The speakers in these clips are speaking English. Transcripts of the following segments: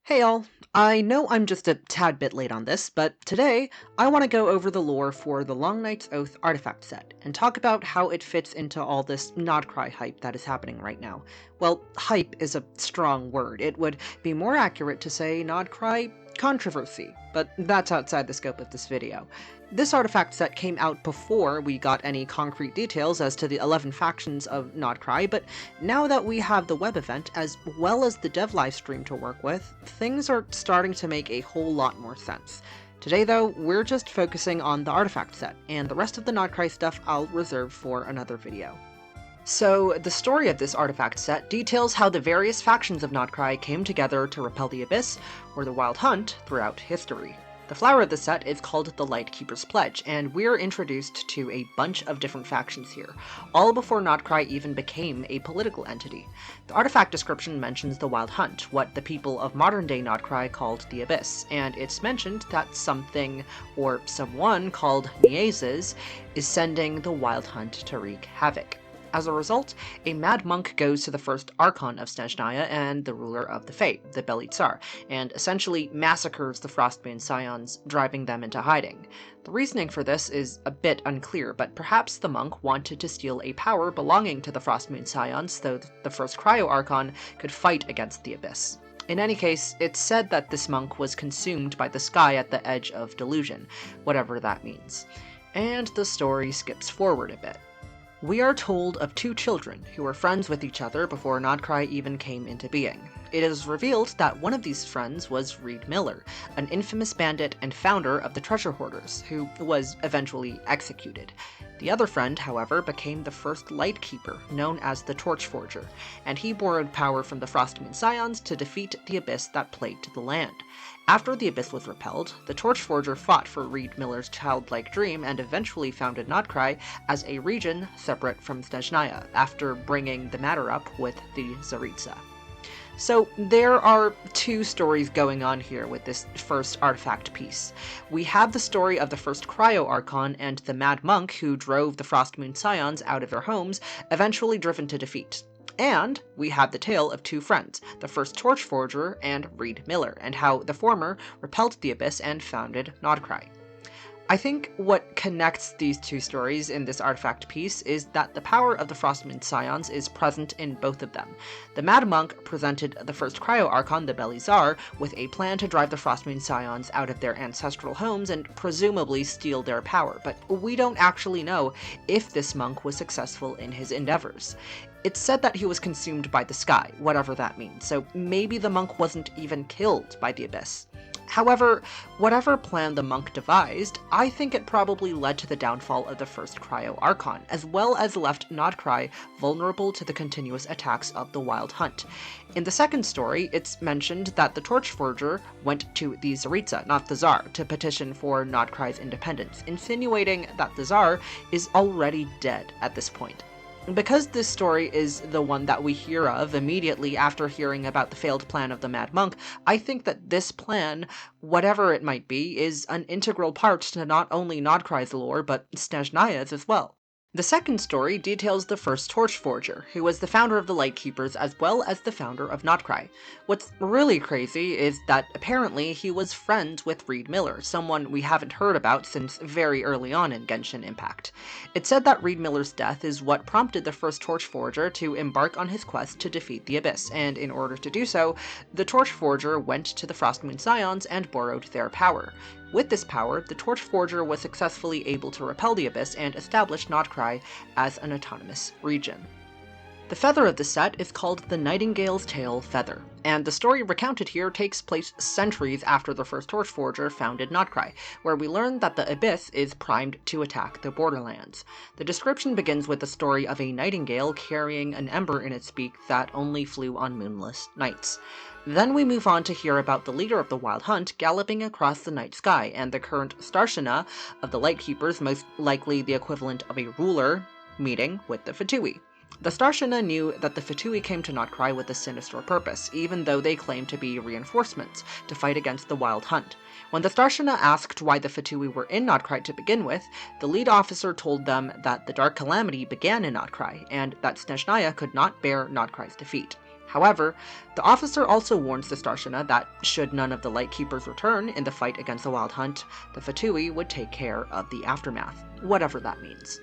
Hey all, I know I'm just a tad bit late on this, but today I want to go over the lore for the Long Night's Oath artifact set, and talk about how it fits into all this Nod-Krai hype that is happening right now. Well, hype is a strong word. It would be more accurate to say Nod-Krai controversy, but that's outside the scope of this video. This artifact set came out before we got any concrete details as to the 11 factions of Nod-Krai, but now that we have the web event as well as the dev livestream to work with, things are starting to make a whole lot more sense. Today though, we're just focusing on the artifact set, and the rest of the Nod-Krai stuff I'll reserve for another video. So, the story of this artifact set details how the various factions of Nod-Krai came together to repel the Abyss, or the Wild Hunt, throughout history. The flower of the set is called the Lightkeeper's Pledge, and we're introduced to a bunch of different factions here, all before Nod-Krai even became a political entity. The artifact description mentions the Wild Hunt, what the people of modern-day Nod-Krai called the Abyss, and it's mentioned that something, or someone called Niezes, is sending the Wild Hunt to wreak havoc. As a result, a mad monk goes to the first Archon of Snezhnaya and the ruler of the Fae, the Beli Tsar, and essentially massacres the Frostmoon Scions, driving them into hiding. The reasoning for this is a bit unclear, but perhaps the monk wanted to steal a power belonging to the Frostmoon Scions so that the first Cryo Archon could fight against the Abyss. In any case, it's said that this monk was consumed by the sky at the edge of delusion, whatever that means. And the story skips forward a bit. We are told of two children who were friends with each other before Nod-Krai even came into being. It is revealed that one of these friends was Reed Miller, an infamous bandit and founder of the Treasure Hoarders, who was eventually executed. The other friend, however, became the first lightkeeper, known as the Torchforger, and he borrowed power from the Frostmoon Scions to defeat the Abyss that plagued the land. After the Abyss was repelled, the Torchforger fought for Reed Miller's childlike dream and eventually founded Nod-Krai as a region separate from Snezhnaya, after bringing the matter up with the Tsaritsa. So there are two stories going on here with this first artifact piece. We have the story of the first Cryo Archon and the Mad Monk who drove the Frostmoon Scions out of their homes, eventually driven to defeat. And we have the tale of two friends, the first Torchforger and Reed Miller, and how the former repelled the Abyss and founded Nod-Krai. I think what connects these two stories in this artifact piece is that the power of the Frostmoon Scions is present in both of them. The Mad Monk presented the first Cryo Archon, the Beli Tsar, with a plan to drive the Frostmoon Scions out of their ancestral homes and presumably steal their power, but we don't actually know if this monk was successful in his endeavors. It's said that he was consumed by the sky, whatever that means, so maybe the monk wasn't even killed by the Abyss. However, whatever plan the monk devised, I think it probably led to the downfall of the first Cryo Archon, as well as left Nod-Krai vulnerable to the continuous attacks of the Wild Hunt. In the second story, it's mentioned that the Torchforger went to the Tsaritsa, not the Tsar, to petition for Nod-Krai's independence, insinuating that the Tsar is already dead at this point. Because this story is the one that we hear of immediately after hearing about the failed plan of the Mad Monk, I think that this plan, whatever it might be, is an integral part to not only Nod-Krai's lore, but Snezhnaya's as well. The second story details the first Torchforger, who was the founder of the Lightkeepers as well as the founder of Nod-Krai. What's really crazy is that apparently he was friends with Reed Miller, someone we haven't heard about since very early on in Genshin Impact. It's said that Reed Miller's death is what prompted the first Torchforger to embark on his quest to defeat the Abyss, and in order to do so, the Torchforger went to the Frostmoon Scions and borrowed their power. With this power, the Torchforger was successfully able to repel the Abyss and establish Nod-Krai as an autonomous region. The feather of the set is called the Nightingale's Tail Feather, and the story recounted here takes place centuries after the first Torchforger founded Nod-Krai, where we learn that the Abyss is primed to attack the Borderlands. The description begins with the story of a nightingale carrying an ember in its beak that only flew on moonless nights. Then we move on to hear about the leader of the Wild Hunt galloping across the night sky, and the current Starshina of the Lightkeepers, most likely the equivalent of a ruler, meeting with the Fatui. The Starshina knew that the Fatui came to Nod-Krai with a sinister purpose, even though they claimed to be reinforcements to fight against the Wild Hunt. When the Starshina asked why the Fatui were in Nod-Krai to begin with, the lead officer told them that the Dark Calamity began in Nod-Krai, and that Snezhnaya could not bear Nod-Krai's defeat. However, the officer also warns the Starshina that should none of the Lightkeepers return in the fight against the Wild Hunt, the Fatui would take care of the aftermath, whatever that means.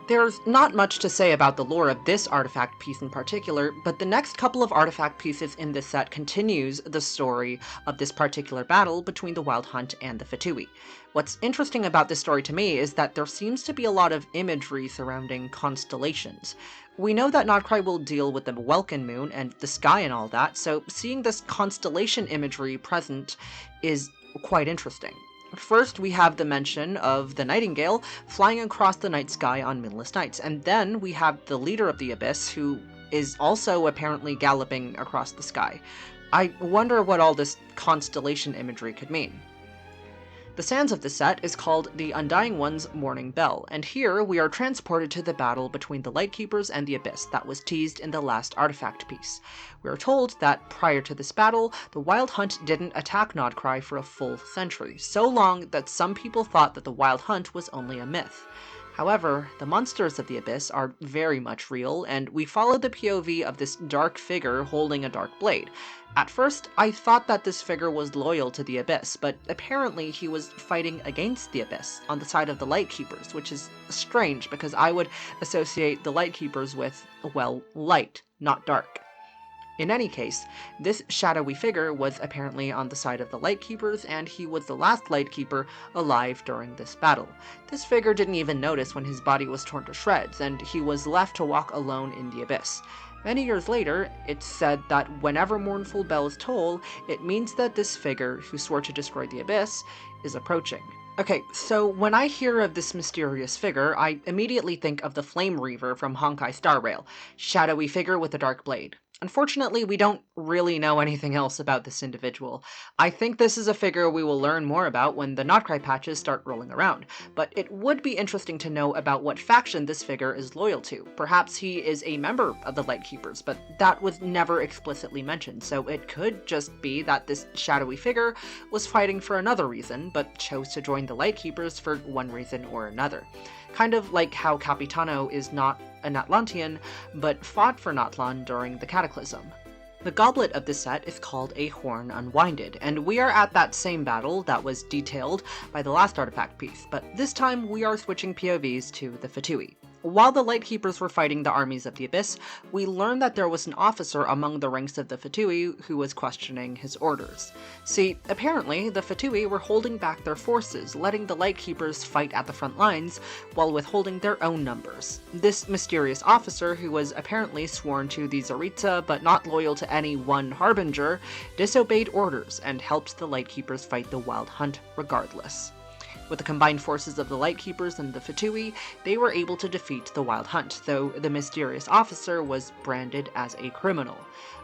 There's not much to say about the lore of this artifact piece in particular, but the next couple of artifact pieces in this set continues the story of this particular battle between the Wild Hunt and the Fatui. What's interesting about this story to me is that there seems to be a lot of imagery surrounding constellations. We know that Nod-Krai will deal with the Welkin moon and the sky and all that, so seeing this constellation imagery present is quite interesting. First, we have the mention of the Nightingale flying across the night sky on moonless nights, and then we have the leader of the Abyss, who is also apparently galloping across the sky. I wonder what all this constellation imagery could mean. The sands of the set is called the Undying One's Morning Bell, and here we are transported to the battle between the Lightkeepers and the Abyss that was teased in the last artifact piece. We are told that prior to this battle, the Wild Hunt didn't attack Nod-Krai for a full century, so long that some people thought that the Wild Hunt was only a myth. However, the monsters of the Abyss are very much real, and we follow the POV of this dark figure holding a dark blade. At first, I thought that this figure was loyal to the Abyss, but apparently he was fighting against the Abyss on the side of the Lightkeepers, which is strange because I would associate the Lightkeepers with, well, light, not dark. In any case, this shadowy figure was apparently on the side of the Lightkeepers, and he was the last Lightkeeper alive during this battle. This figure didn't even notice when his body was torn to shreds, and he was left to walk alone in the Abyss. Many years later, it's said that whenever mournful bells toll, it means that this figure, who swore to destroy the Abyss, is approaching. Okay, so when I hear of this mysterious figure, I immediately think of the Flame Reaver from Honkai Star Rail, shadowy figure with a dark blade. Unfortunately, we don't really know anything else about this individual. I think this is a figure we will learn more about when the Nod-Krai patches start rolling around, but it would be interesting to know about what faction this figure is loyal to. Perhaps he is a member of the Lightkeepers, but that was never explicitly mentioned, so it could just be that this shadowy figure was fighting for another reason, but chose to join the Lightkeepers for one reason or another. Kind of like how Capitano is not an Atlantean, but fought for Natlan during the Cataclysm. The goblet of this set is called a Horn Unwinded, and we are at that same battle that was detailed by the last artifact piece, but this time we are switching POVs to the Fatui. While the Lightkeepers were fighting the armies of the Abyss, we learned that there was an officer among the ranks of the Fatui who was questioning his orders. See, apparently, the Fatui were holding back their forces, letting the Lightkeepers fight at the front lines, while withholding their own numbers. This mysterious officer, who was apparently sworn to the Tsaritsa but not loyal to any one Harbinger, disobeyed orders and helped the Lightkeepers fight the Wild Hunt regardless. With the combined forces of the Lightkeepers and the Fatui, they were able to defeat the Wild Hunt, though the mysterious officer was branded as a criminal.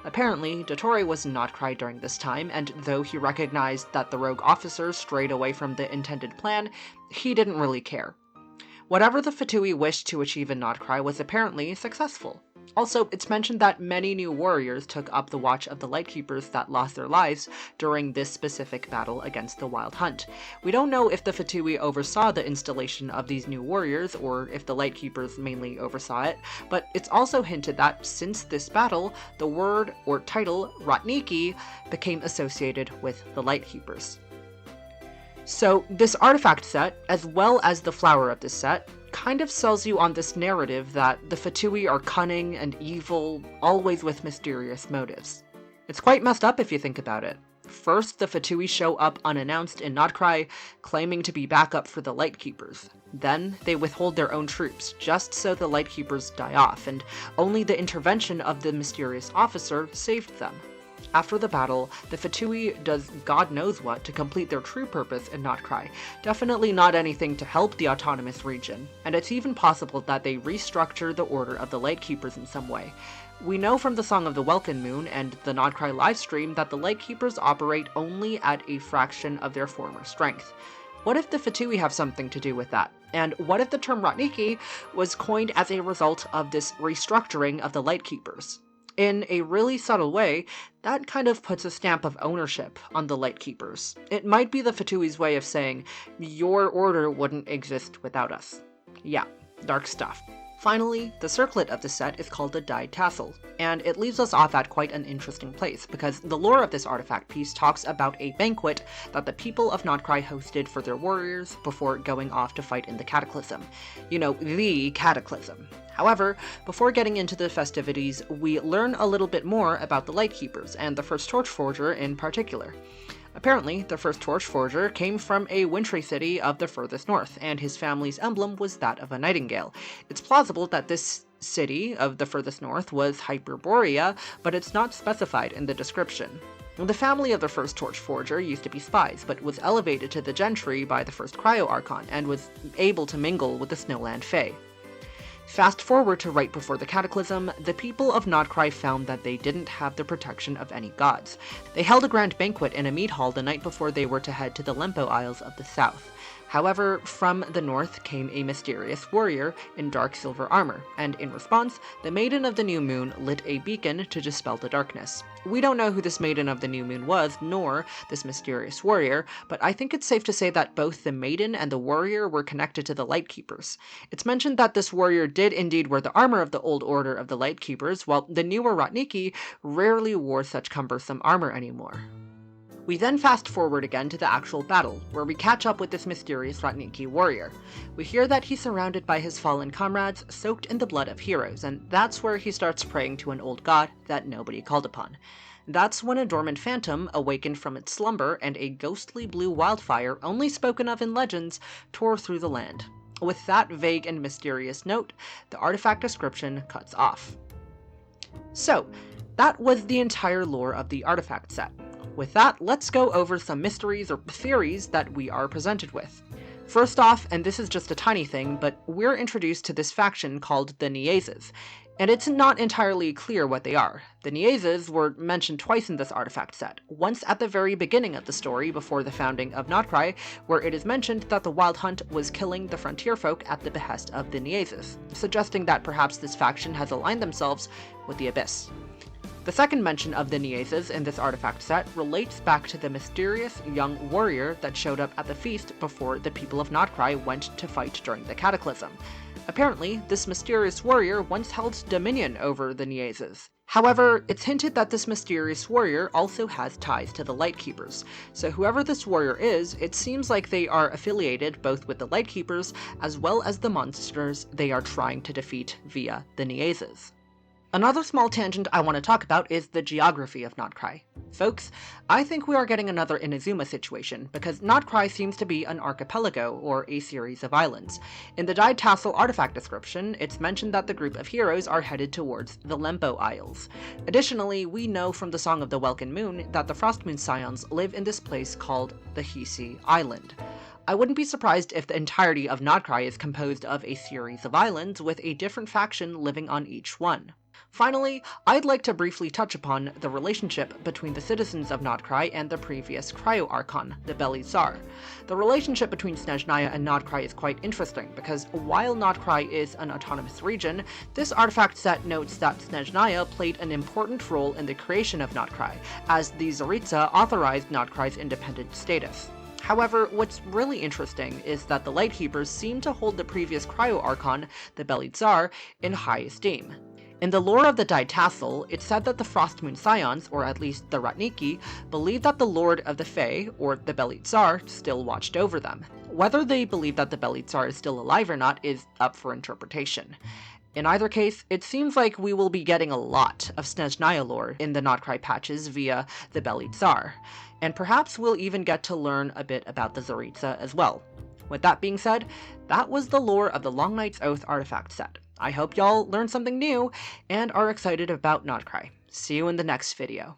Apparently, Dottore was in Nod-Krai during this time, and though he recognized that the rogue officer strayed away from the intended plan, he didn't really care. Whatever the Fatui wished to achieve in Nod-Krai was apparently successful. Also, it's mentioned that many new warriors took up the watch of the Lightkeepers that lost their lives during this specific battle against the Wild Hunt. We don't know if the Fatui oversaw the installation of these new warriors, or if the Lightkeepers mainly oversaw it, but it's also hinted that since this battle, the word or title Ratniki became associated with the Lightkeepers. So this artifact set, as well as the flower of this set, kind of sells you on this narrative that the Fatui are cunning and evil, always with mysterious motives. It's quite messed up if you think about it. First, the Fatui show up unannounced in Nod-Krai, claiming to be backup for the Lightkeepers. Then, they withhold their own troops, just so the Lightkeepers die off, and only the intervention of the mysterious officer saved them. After the battle, the Fatui does God knows what to complete their true purpose in Nod-Krai, definitely not anything to help the autonomous region, and it's even possible that they restructure the order of the Lightkeepers in some way. We know from the Song of the Welkin Moon and the Nod-Krai livestream that the Lightkeepers operate only at a fraction of their former strength. What if the Fatui have something to do with that? And what if the term Ratniki was coined as a result of this restructuring of the Lightkeepers? In a really subtle way, that kind of puts a stamp of ownership on the Lightkeepers. It might be the Fatui's way of saying, your order wouldn't exist without us. Yeah, dark stuff. Finally, the circlet of the set is called the dyed tassel, and it leaves us off at quite an interesting place, because the lore of this artifact piece talks about a banquet that the people of Nod-Krai hosted for their warriors before going off to fight in the Cataclysm. You know, the Cataclysm. However, before getting into the festivities, we learn a little bit more about the Lightkeepers, and the first Torch Forger in particular. Apparently, the first Torch Forger came from a wintry city of the furthest north, and his family's emblem was that of a nightingale. It's plausible that this city of the furthest north was Hyperborea, but it's not specified in the description. The family of the first Torch Forger used to be spies, but was elevated to the gentry by the first Cryo-Archon, and was able to mingle with the Snowland Fae. Fast forward to right before the Cataclysm, the people of Nod-Krai found that they didn't have the protection of any gods. They held a grand banquet in a mead hall the night before they were to head to the Lempo Isles of the south. However, from the north came a mysterious warrior in dark silver armor, and in response, the Maiden of the New Moon lit a beacon to dispel the darkness. We don't know who this Maiden of the New Moon was, nor this mysterious warrior, but I think it's safe to say that both the Maiden and the warrior were connected to the Lightkeepers. It's mentioned that this warrior did indeed wear the armor of the old order of the Lightkeepers, while the newer Ratniki rarely wore such cumbersome armor anymore. We then fast forward again to the actual battle, where we catch up with this mysterious Ratniki warrior. We hear that he's surrounded by his fallen comrades, soaked in the blood of heroes, and that's where he starts praying to an old god that nobody called upon. That's when a dormant phantom awakened from its slumber, and a ghostly blue wildfire, only spoken of in legends, tore through the land. With that vague and mysterious note, the artifact description cuts off. So, that was the entire lore of the artifact set. With that, let's go over some mysteries or theories that we are presented with. First off, and this is just a tiny thing, but we're introduced to this faction called the Niezes, and it's not entirely clear what they are. The Niezes were mentioned twice in this artifact set, once at the very beginning of the story before the founding of Nod-Krai, where it is mentioned that the Wild Hunt was killing the frontier folk at the behest of the Niezes, suggesting that perhaps this faction has aligned themselves with the Abyss. The second mention of the Niezes in this artifact set relates back to the mysterious young warrior that showed up at the feast before the people of Nod-Krai went to fight during the Cataclysm. Apparently, this mysterious warrior once held dominion over the Niezes. However, it's hinted that this mysterious warrior also has ties to the Lightkeepers, so whoever this warrior is, it seems like they are affiliated both with the Lightkeepers as well as the monsters they are trying to defeat via the Niezes. Another small tangent I want to talk about is the geography of Nod-Krai. Folks, I think we are getting another Inazuma situation, because Nod-Krai seems to be an archipelago, or a series of islands. In the Dyed Tassel artifact description, it's mentioned that the group of heroes are headed towards the Lempo Isles. Additionally, we know from the Song of the Welkin Moon that the Frostmoon Scions live in this place called the Hisi Island. I wouldn't be surprised if the entirety of Nod-Krai is composed of a series of islands with a different faction living on each one. Finally, I'd like to briefly touch upon the relationship between the citizens of Nod-Krai and the previous Cryo-Archon, the Bellied Tsar. The relationship between Snezhnaya and Nod-Krai is quite interesting, because while Nod-Krai is an autonomous region, this artifact set notes that Snezhnaya played an important role in the creation of Nod-Krai, as the Tsaritsa authorized Nod-Krai's independent status. However, what's really interesting is that the Lightkeepers seem to hold the previous Cryo-Archon, the Bellied Tsar, in high esteem. In the lore of the Dyed Tassel, it's said that the Frostmoon Scions, or at least the Ratniki, believed that the Lord of the Fae, or the Bellied Tsar, still watched over them. Whether they believe that the Bellied Tsar is still alive or not is up for interpretation. In either case, it seems like we will be getting a lot of Snezhnaya lore in the Nod-Krai patches via the Bellied Tsar, and perhaps we'll even get to learn a bit about the Tsaritsa as well. With that being said, that was the lore of the Long Night's Oath artifact set. I hope y'all learned something new and are excited about Nod-Krai. See you in the next video.